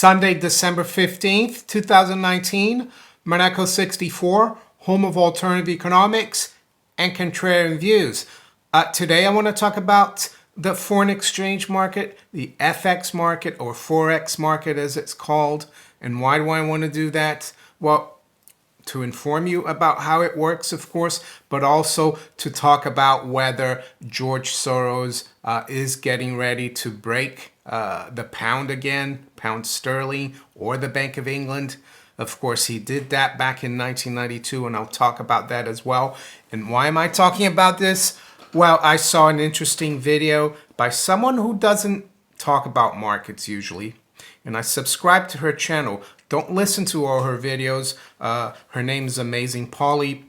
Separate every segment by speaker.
Speaker 1: Sunday, December 15th, 2019, Maneco 64, home of alternative economics and contrarian views. Today I want to talk about the foreign exchange market, the FX market or Forex market as it's called. And why do I want to do that? Well, to inform you about how it works, of course, but also to talk about whether George Soros is getting ready to break the pound again, pound sterling, or the Bank of England. Of course, he did that back in 1992, and I'll talk about that as well. And why am I talking about this? Well, I saw an interesting video by someone who doesn't talk about markets usually, and I subscribed to her channel. Don't listen to all her videos. Her name is Amazing Polly,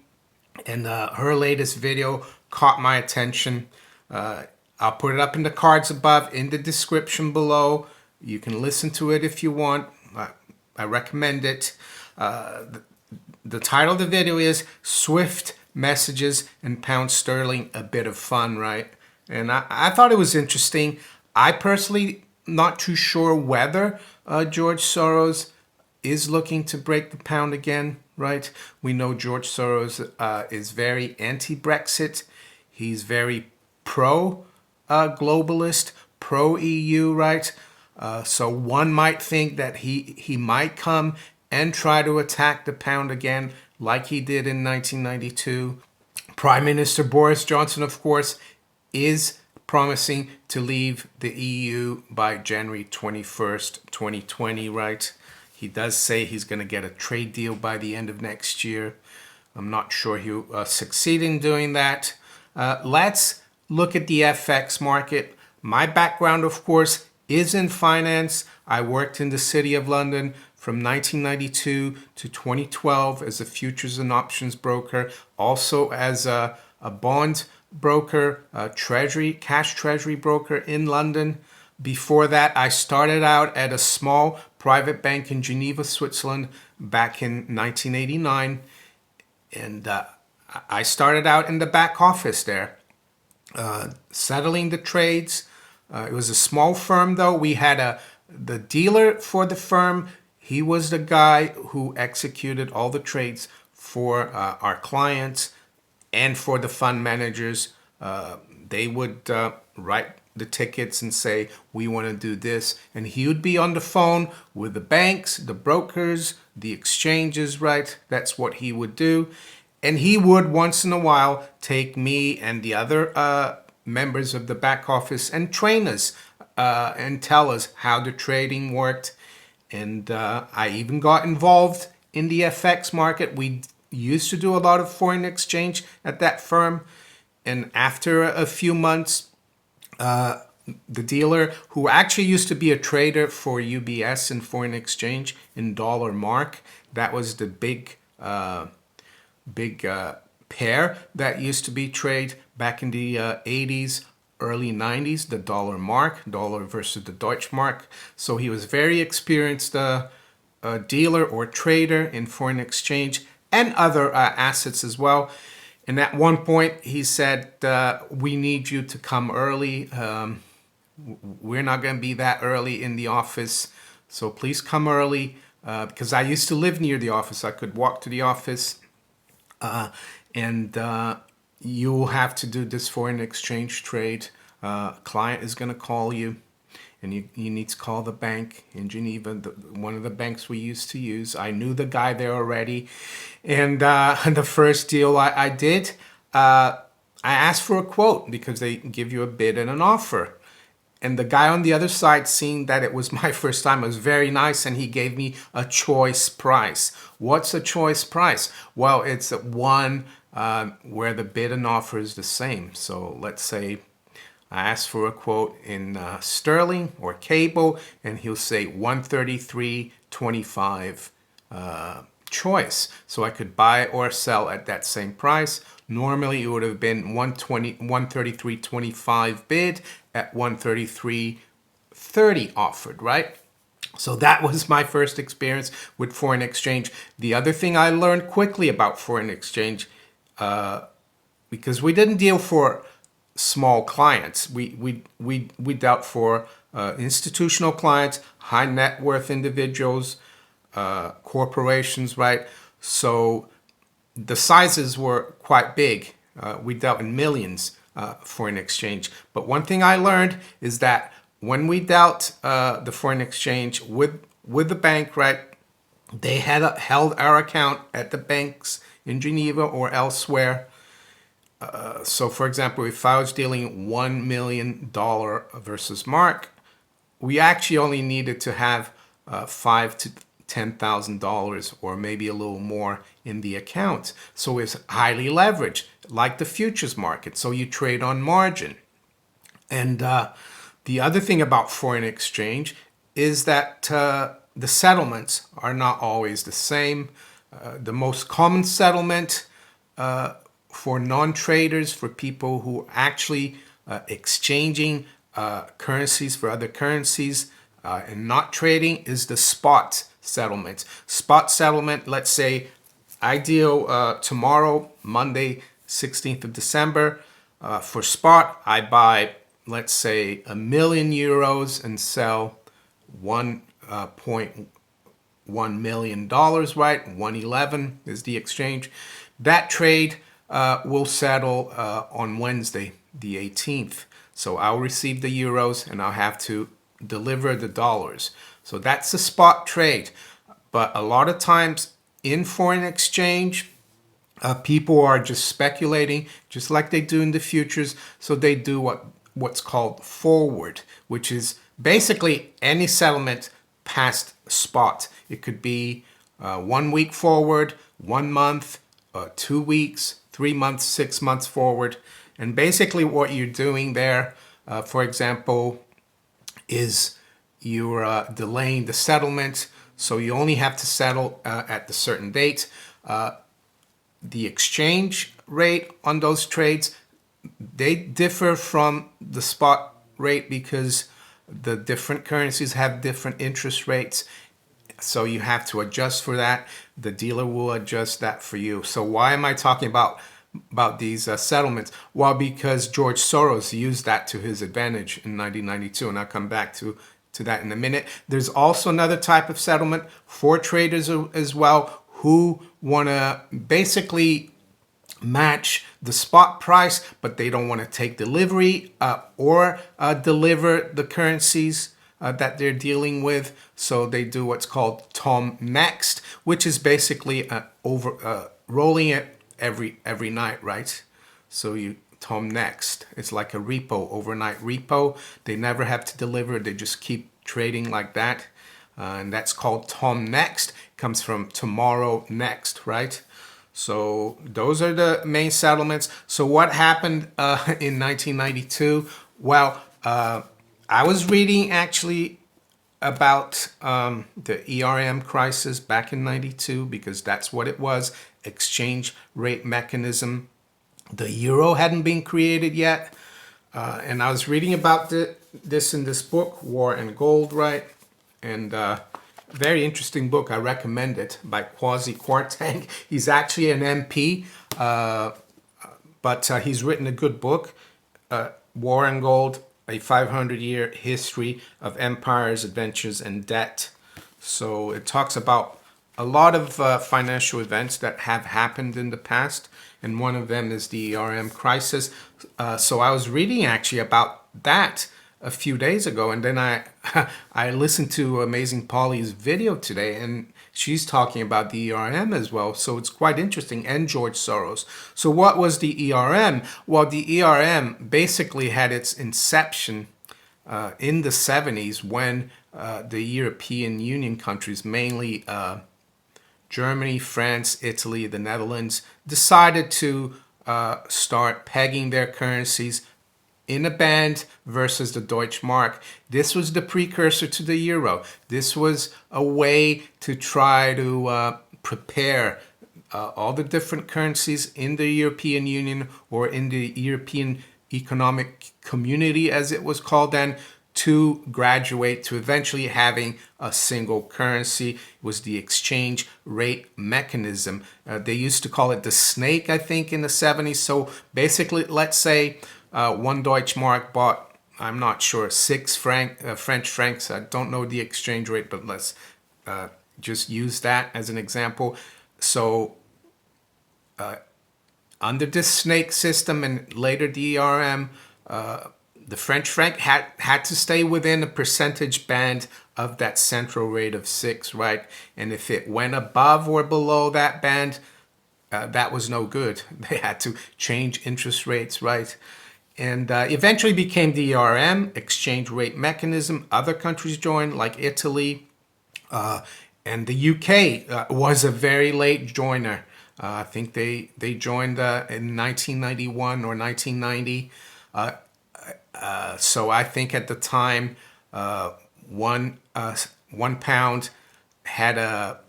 Speaker 1: and her latest video caught my attention. I'll put it up in the cards above, in the description below. You can listen to it if you want. I recommend it. The title of the video is Swift Messages and Pound Sterling, a Bit of Fun, right? And I thought it was interesting. I personally not too sure whether George Soros is looking to break the pound again, right? We know George Soros is very anti-Brexit. He's very pro-globalist, pro-EU, right? So one might think that he might come and try to attack the pound again like he did in 1992. Prime Minister Boris Johnson, of course, is promising to leave the EU by January 21st, 2020, right? He does say he's going to get a trade deal by the end of next year. I'm not sure he'll succeed in doing that. Let's look at the FX market. My background, of course, is in finance. I worked in the City of London from 1992 to 2012 as a futures and options broker, also as a bond broker, cash treasury broker in London. Before that, I started out at a small private bank in Geneva, Switzerland, back in 1989. And I started out in the back office there, settling the trades. It was a small firm, though. We had the dealer for the firm. He was the guy who executed all the trades for our clients and for the fund managers. They would write the tickets and say, we want to do this. And he would be on the phone with the banks, the brokers, the exchanges, right? That's what he would do. And he would once in a while take me and the other members of the back office and train us and tell us how the trading worked. And I even got involved in the FX market. We used to do a lot of foreign exchange at that firm. And after a few months, the dealer, who actually used to be a trader for UBS in foreign exchange in dollar mark, that was the big pair that used to be trade back in the 80s, early 90s, the dollar mark, dollar versus the Deutsche mark. So he was very experienced dealer or trader in foreign exchange and other assets as well. And at one point he said, we need you to come early. We're not going to be that early in the office, so please come early, because I used to live near the office. I could walk to the office, and you'll have to do this foreign exchange trade. Client is going to call you, and you need to call the bank in Geneva, one of the banks we used to use. I knew the guy there already. And the first deal I did, I asked for a quote because they give you a bid and an offer. And the guy on the other side, seeing that it was my first time, was very nice, and he gave me a choice price. What's a choice price? Well, it's one where the bid and offer is the same. So let's say I asked for a quote in sterling or cable, and he'll say 133.25 choice. So I could buy or sell at that same price. Normally it would have been 133.25 bid at 133.30 offered, right? So that was my first experience with foreign exchange. The other thing I learned quickly about foreign exchange, because we didn't deal for small clients. We dealt for institutional clients, high net worth individuals, corporations, right? So the sizes were quite big. We dealt in millions foreign exchange. But one thing I learned is that when we dealt the foreign exchange with the bank, right, they had held our account at the banks in Geneva or elsewhere. So, for example, if I was dealing $1 million versus Mark, we actually only needed to have $5,000 to $10,000 or maybe a little more in the account. So it's highly leveraged, like the futures market. So you trade on margin. And the other thing about foreign exchange is that the settlements are not always the same. The most common settlement for non-traders, for people who are actually exchanging currencies for other currencies and not trading, is the spot settlement. Spot settlement, let's say I deal tomorrow, Monday, 16th of December. For spot, I buy, let's say, €1,000,000 and sell $1.1 million, right? 111 is the exchange. That trade will settle on Wednesday, the 18th. So I'll receive the euros and I'll have to deliver the dollars. So that's a spot trade. But a lot of times in foreign exchange, people are just speculating, just like they do in the futures. So they do what's called forward, which is basically any settlement past spot. It could be 1 week forward, 1 month, 2 weeks, 3 months, 6 months forward. And basically what you're doing there, for example, is you're delaying the settlement. So you only have to settle at the certain date. The exchange rate on those trades, they differ from the spot rate because the different currencies have different interest rates. So you have to adjust for that. The dealer will adjust that for you. So why am I talking about these settlements? Well, because George Soros used that to his advantage in 1992, and I'll come back to that in a minute. There's also another type of settlement for traders as well, who want to basically match the spot price, but they don't want to take delivery or deliver the currencies that they're dealing with. So they do what's called Tom Next, which is basically rolling it every night, right? So you Tom Next. It's like a repo, overnight repo. They never have to deliver. They just keep trading like that. And that's called Tom Next. It comes from tomorrow next, right? So those are the main settlements. So what happened in 1992? Well, I was reading actually about the ERM crisis back in 92, because that's what it was, exchange rate mechanism. The euro hadn't been created yet. And I was reading about this in this book, War and Gold, right? And very interesting book. I recommend it, by Kwasi Kwarteng. He's actually an MP, but he's written a good book, War and Gold, a 500-year history of empires, adventures, and debt. So it talks about a lot of financial events that have happened in the past, and one of them is the ERM crisis. So I was reading actually about that a few days ago, and then I listened to Amazing Polly's video today, and she's talking about the ERM as well. So it's quite interesting, and George Soros. So what was the ERM? Well, the ERM basically had its inception in the 70s, when the European Union countries, mainly Germany, France, Italy, the Netherlands, decided to start pegging their currencies in a band versus the Deutsche Mark. This was the precursor to the euro. This was a way to try to prepare all the different currencies in the European Union, or in the European Economic Community, as it was called then, to graduate to eventually having a single currency. It was the exchange rate mechanism. They used to call it the snake, I think, in the 70s. So basically, let's say 1 Deutsche Mark bought I'm not sure, French francs. I don't know the exchange rate, but let's just use that as an example. So under this snake system and later DRM, the French franc had to stay within a percentage band of that central rate of 6, right? And if it went above or below that band, that was no good. They had to change interest rates, right? And eventually became the ERM, exchange rate mechanism. Other countries joined, like Italy, and the UK was a very late joiner. I think they joined in 1991 or 1990. So I think at the time, one pound had a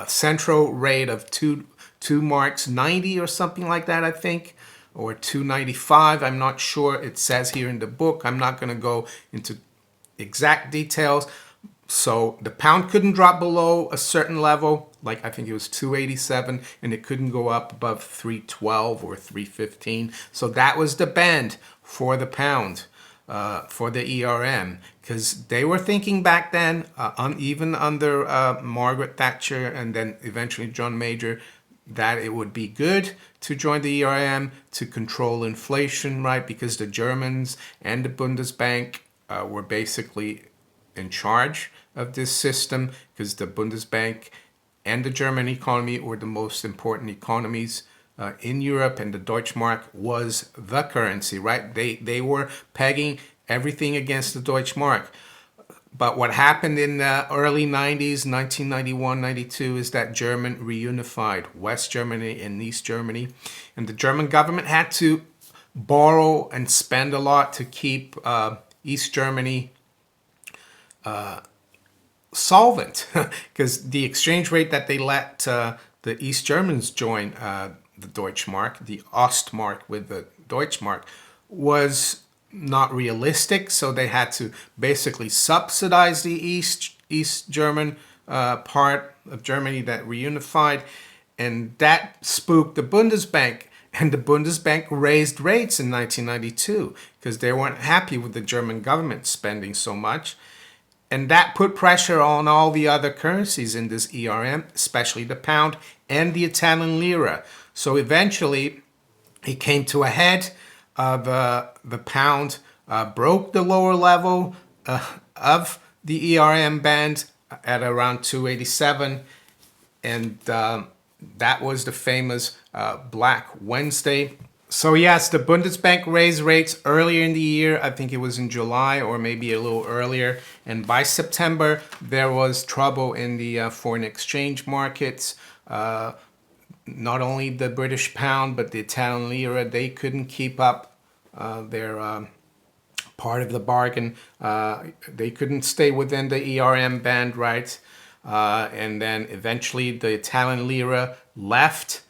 Speaker 1: central rate of two marks 90 or something like that, I think, or 295. I'm not sure. It says here in the book. I'm not going to go into exact details. So the pound couldn't drop below a certain level, like I think it was 287, and it couldn't go up above 312 or 315. So that was the band for the pound, for the ERM, because they were thinking back then, even under Margaret Thatcher and then eventually John Major, that it would be good to join the ERM to control inflation, right? Because the Germans and the Bundesbank were basically in charge of this system, because the Bundesbank and the German economy were the most important economies in Europe, and the Deutschmark was the currency, right? They were pegging everything against the Deutschmark. But what happened in the early 90s, 1991, 92, is that Germany reunified West Germany and East Germany. And the German government had to borrow and spend a lot to keep East Germany solvent, because the exchange rate that they let the East Germans join the Deutschmark, the Ostmark with the Deutschmark, was not realistic. So they had to basically subsidize the East German part of Germany that reunified, and that spooked the Bundesbank. And the Bundesbank raised rates in 1992 because they weren't happy with the German government spending so much. And that put pressure on all the other currencies in this ERM, especially the pound and the Italian lira. So eventually it came to a head. The pound broke the lower level of the ERM band at around 287. And that was the famous Black Wednesday. So yes, the Bundesbank raised rates earlier in the year. I think it was in July or maybe a little earlier. And by September, there was trouble in the foreign exchange markets. Not only the British pound, but the Italian lira, they couldn't keep up their part of the bargain. They couldn't stay within the ERM band, right? And then eventually the Italian lira left.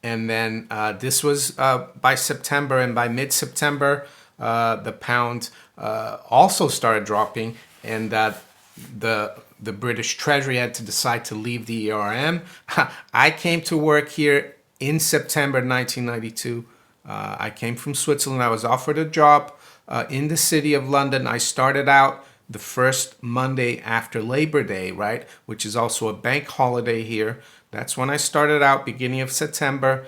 Speaker 1: And then this was by September, and by mid-September, the pound also started dropping, and the British Treasury had to decide to leave the ERM. I came to work here in September 1992. I came from Switzerland. I was offered a job in the city of London. I started out the first Monday after Labor Day, right, which is also a bank holiday here. That's when I started out, beginning of September.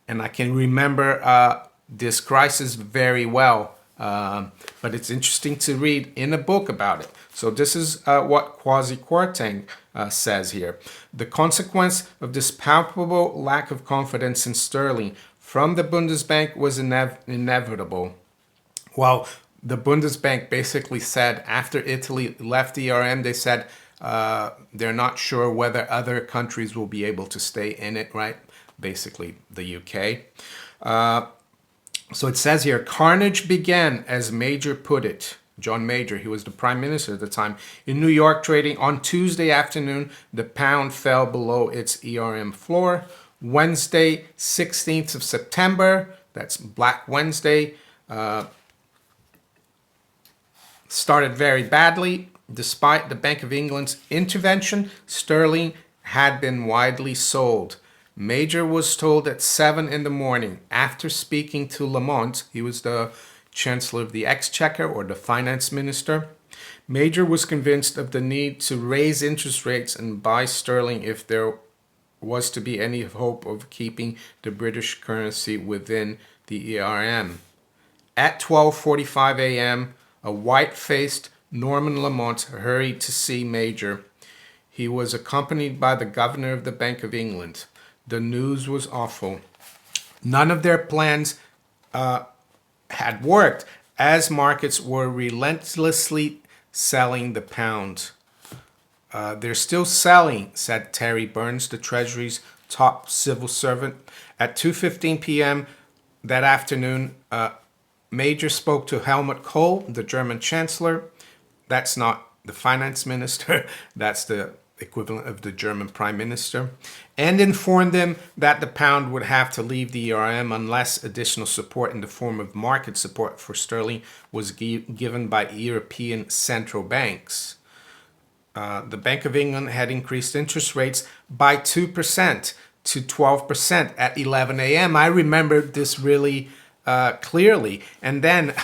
Speaker 1: And I can remember this crisis very well. But it's interesting to read in a book about it. So this is what Kwasi Kwarteng says here. The consequence of this palpable lack of confidence in sterling from the Bundesbank was inevitable. Well, the Bundesbank basically said after Italy left the ERM, they said they're not sure whether other countries will be able to stay in it, right? Basically the UK. So it says here, carnage began, as Major put it. John Major, he was the prime minister at the time. In New York trading on Tuesday afternoon, the pound fell below its ERM floor. Wednesday, 16th of September, that's Black Wednesday, started very badly. Despite the Bank of England's intervention, sterling had been widely sold. Major was told at 7 in the morning, after speaking to Lamont, he was the Chancellor of the Exchequer, or the Finance Minister. Major was convinced of the need to raise interest rates and buy sterling if there was to be any hope of keeping the British currency within the ERM. At 12:45 a.m., a white-faced Norman Lamont hurried to see Major. He was accompanied by the governor of the Bank of England. The news was awful. None of their plans had worked, as markets were relentlessly selling the pound. They're still selling, said Terry Burns, the Treasury's top civil servant. At 2:15 p.m. that afternoon, Major spoke to Helmut Kohl, the German Chancellor. That's not the finance minister, that's the equivalent of the German Prime Minister, and informed them that the pound would have to leave the ERM unless additional support in the form of market support for sterling was given by European central banks. The Bank of England had increased interest rates by 2% to 12% at 11 a.m. I remember this really clearly. And then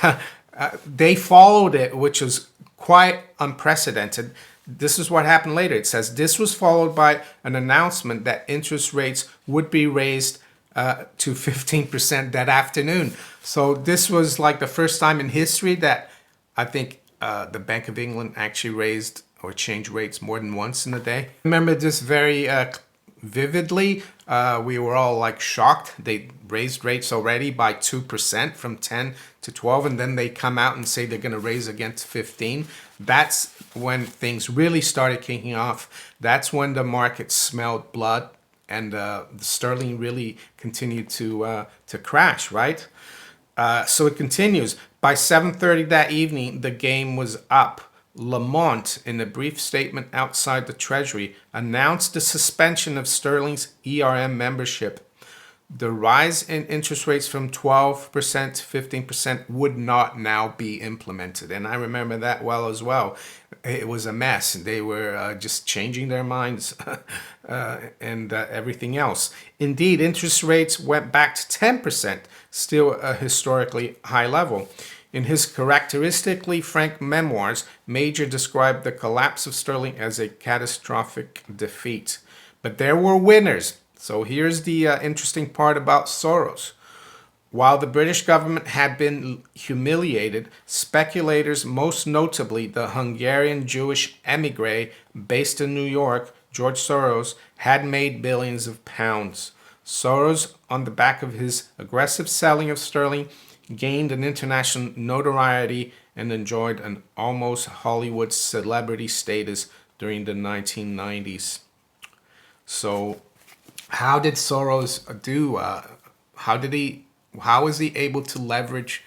Speaker 1: they followed it, which was quite unprecedented. This is what happened later. It says this was followed by an announcement that interest rates would be raised to 15% that afternoon. So this was like the first time in history that I think the Bank of England actually raised or changed rates more than once in a day. I remember this very vividly. We were all like shocked. They raised rates already by 2% from 10 to 12, and then they come out and say they're going to raise again to 15. That's when things really started kicking off. That's when the market smelled blood, and the sterling really continued to crash, right? So it continues. By 7:30 that evening, the game was up. Lamont, in a brief statement outside the Treasury, announced the suspension of sterling's ERM membership. The rise in interest rates from 12% to 15% would not now be implemented. And I remember that well as well. It was a mess. They were just changing their minds and everything else. Indeed, interest rates went back to 10%, still a historically high level. In his characteristically frank memoirs, Major described the collapse of sterling as a catastrophic defeat. But there were winners. So here's the interesting part about Soros. While the British government had been humiliated, speculators, most notably the Hungarian Jewish emigre based in New York, George Soros, had made billions of pounds. Soros, on the back of his aggressive selling of sterling, gained an international notoriety and enjoyed an almost Hollywood celebrity status during the 1990s. So how did Soros do? How was he able to leverage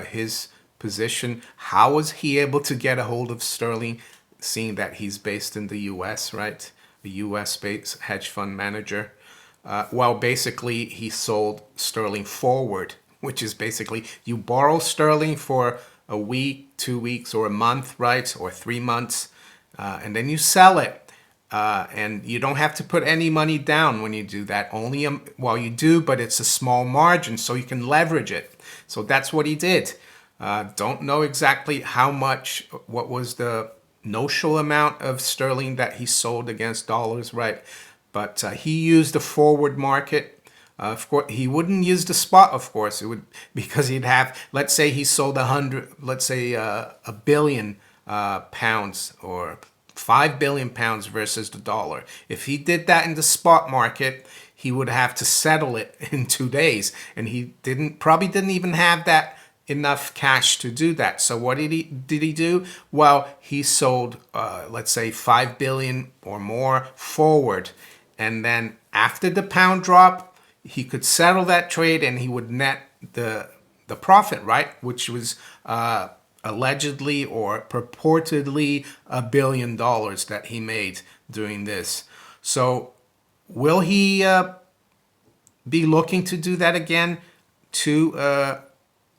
Speaker 1: his position? How was he able to get a hold of sterling, seeing that he's based in the U.S., right? A U.S.-based hedge fund manager. Well, basically, he sold sterling forward, which is basically you borrow sterling for a week, 2 weeks, or a month, right? Or 3 months, and then you sell it. And you don't have to put any money down when you do that. Only, well, you do, but it's a small margin, so you can leverage it. So that's what he did. Don't know exactly how much, what was the notional amount of sterling that he sold against dollars, right? But he used the forward market. Of course, he wouldn't use the spot, of course. It would, because he'd have, let's say he sold a billion pounds, or 5 billion pounds versus the dollar. If he did that in the spot market, he would have to settle it in 2 days. And he probably didn't even have that enough cash to do that. So what did he do? Well, he sold, let's say 5 billion or more forward. And then after the pound drop, he could settle that trade and he would net the profit, right? Which was allegedly or purportedly $1 billion that he made doing this. So will he be looking to do that again to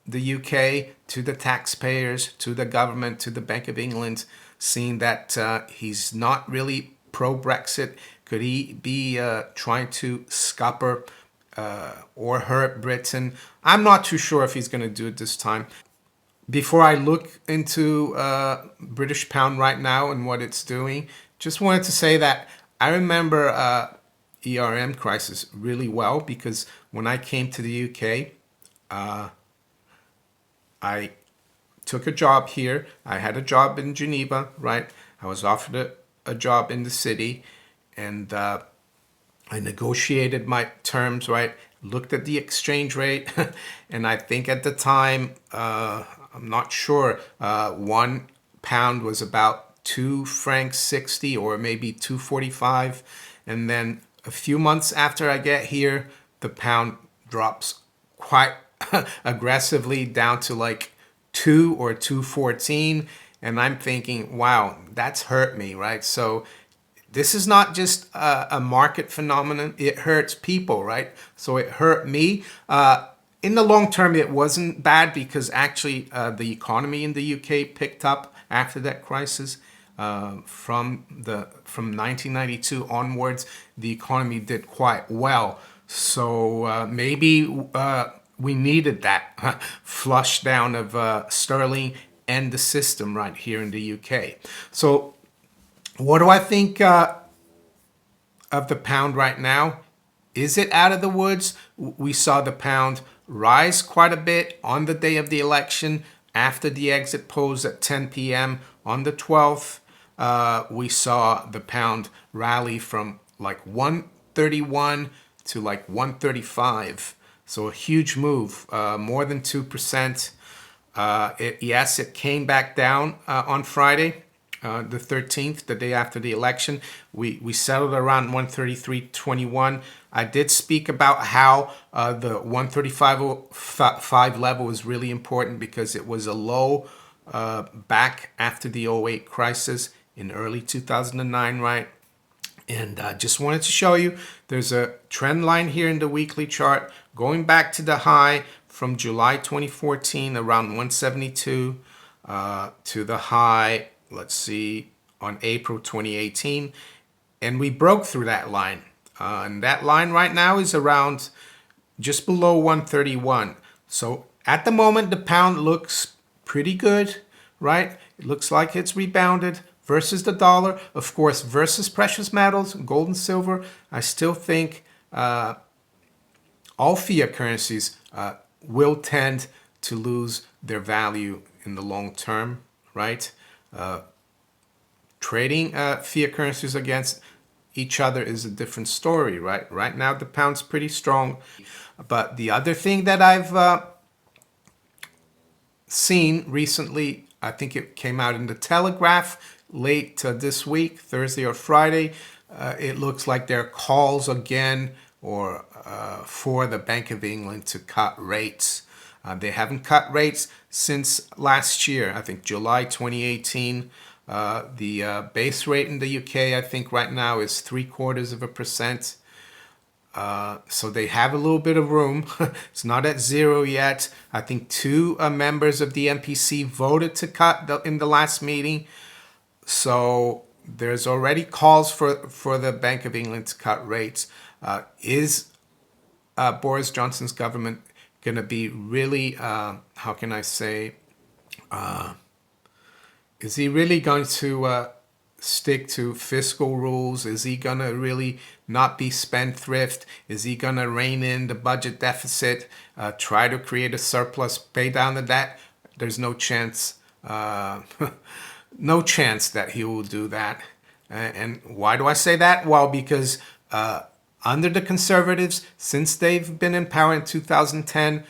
Speaker 1: the UK, to the taxpayers, to the government, to the Bank of England, seeing that he's not really pro-Brexit? Could he be trying to scupper or hurt Britain? I'm not too sure if he's going to do it this time. before I look into British pound right now and what it's doing, just wanted to say that I remember ERM crisis really well, because when I came to the UK, I took a job here. I had a job in Geneva, right? I was offered a job in the city, and I negotiated my terms, right? Looked at the exchange rate, and I think at the time, I'm not sure, £1 was about 2 francs 60, or maybe 2.45. And then a few months after I get here, the pound drops quite aggressively down to like 2 or 2.14. And I'm thinking, wow, that's hurt me, right? So this is not just a market phenomenon. It hurts people, right? So it hurt me. In the long term, it wasn't bad, because actually the economy in the UK picked up after that crisis. From 1992 onwards, the economy did quite well. So maybe we needed that flush down of sterling and the system right here in the UK. So what do I think of the pound right now? Is it out of the woods? We saw the pound rise quite a bit on the day of the election after the exit polls at 10 p.m. on the 12th. We saw the pound rally from like 131 to like 135. So a huge move, more than 2%. Yes, it came back down on Friday, the 13th, the day after the election. We settled around 133.21. I did speak about how the 135.5 level is really important, because it was a low back after the '08 crisis in early 2009, right? And just wanted to show you, there's a trend line here in the weekly chart going back to the high from July 2014 around 172 to the high, let's see, on April 2018. And we broke through that line. And that line right now is around just below 131. So at the moment, the pound looks pretty good, right? It looks like it's rebounded versus the dollar. Of course, versus precious metals, gold and silver, I still think all fiat currencies will tend to lose their value in the long term, right? Trading fiat currencies against each other is a different story, right? Right now, the pound's pretty strong. But the other thing that I've seen recently, I think it came out in the Telegraph late this week, Thursday or Friday. It looks like there are calls again or for the Bank of England to cut rates. They haven't cut rates since last year, I think July 2018. The base rate in the UK, I think right now is 0.75%. So they have a little bit of room. It's not at zero yet. I think two members of the MPC voted to cut in the last meeting. So there's already calls for the Bank of England to cut rates. Is Boris Johnson's government going to be really, how can I say, is he really going to stick to fiscal rules? Is he going to really not be spendthrift? Is he going to rein in the budget deficit, try to create a surplus, pay down the debt? There's no chance, no chance that he will do that. And why do I say that? Well, because under the Conservatives, since they've been in power in 2010,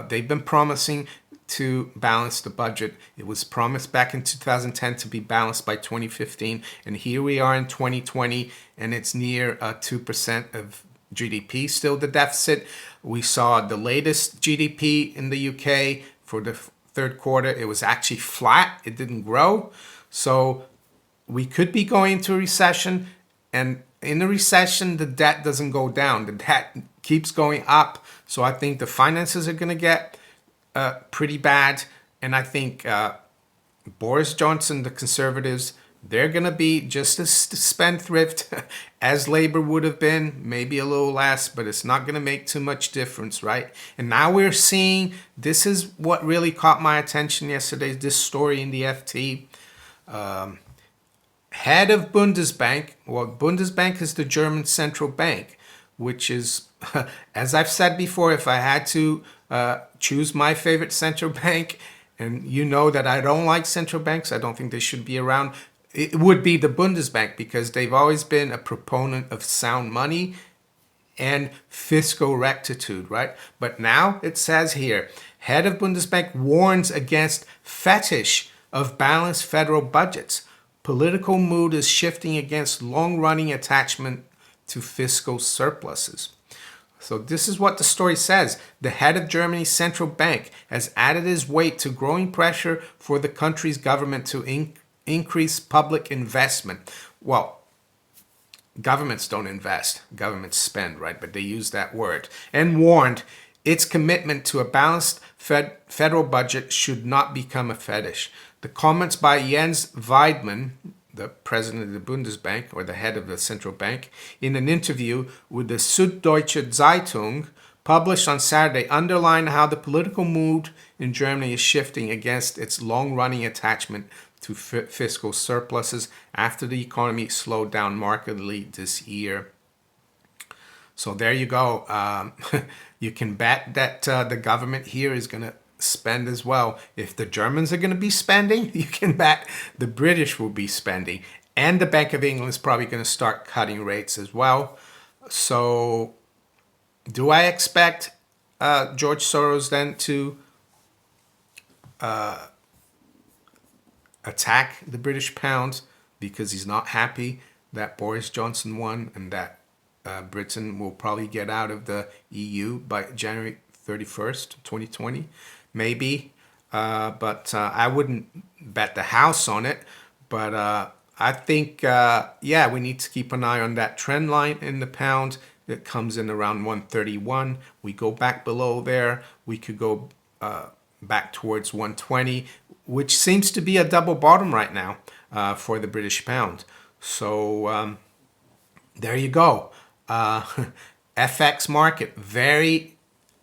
Speaker 1: they've been promising to balance the budget. It was promised back in 2010 to be balanced by 2015, and here we are in 2020, and it's near 2% of GDP, still the deficit. We saw the latest GDP in the UK for the third quarter. It was actually flat. It didn't grow. So we could be going into a recession, and in a recession, the debt doesn't go down. The debt keeps going up. So I think the finances are going to get pretty bad. And I think Boris Johnson, the Conservatives, they're going to be just as spendthrift as labor would have been, maybe a little less, but it's not going to make too much difference, right? And now we're seeing, this is what really caught my attention yesterday, this story in the FT. Head of Bundesbank, well, Bundesbank is the German central bank, which is, as I've said before, if I had to choose my favorite central bank, and you know that I don't like central banks, I don't think they should be around, it would be the Bundesbank, because they've always been a proponent of sound money and fiscal rectitude, right? But now it says here, head of Bundesbank warns against fetish of balanced federal budgets. Political mood is shifting against long-running attachment to fiscal surpluses. So this is what the story says. The head of Germany's central bank has added his weight to growing pressure for the country's government to increase public investment. Well, governments don't invest, governments spend, right? But they use that word. And warned its commitment to a balanced federal budget should not become a fetish. The comments by Jens Weidmann, the president of the Bundesbank, or the head of the central bank, in an interview with the Süddeutsche Zeitung, published on Saturday, underline how the political mood in Germany is shifting against its long-running attachment to fiscal surpluses after the economy slowed down markedly this year. So there you go. You can bet that the government here is going to spend as well. If the Germans are going to be spending, you can bet the British will be spending. And the Bank of England is probably going to start cutting rates as well. So do I expect George Soros then to attack the British pound because he's not happy that Boris Johnson won and that Britain will probably get out of the EU by January 31st, 2020? Maybe, but I wouldn't bet the house on it. But I think, yeah, we need to keep an eye on that trend line in the pound that comes in around 131. We go back below there, we could go back towards 120, which seems to be a double bottom right now for the British pound. So there you go. FX market, very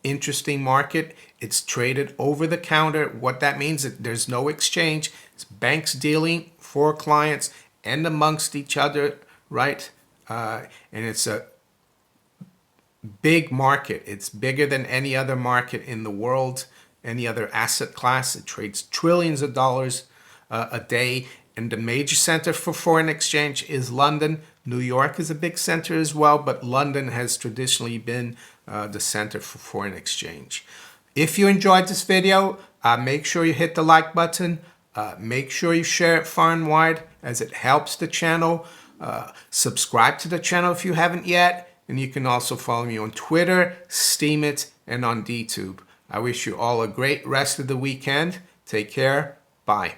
Speaker 1: interesting market. It's traded over the counter. What that means is there's no exchange. It's banks dealing for clients and amongst each other, right? And it's a big market. It's bigger than any other market in the world, any other asset class. It trades trillions of dollars a day. And the major center for foreign exchange is London. New York is a big center as well, but London has traditionally been the center for foreign exchange. If you enjoyed this video, make sure you hit the like button. Make sure you share it far and wide as it helps the channel. Subscribe to the channel if you haven't yet. And you can also follow me on Twitter, Steemit, and on DTube. I wish you all a great rest of the weekend. Take care. Bye.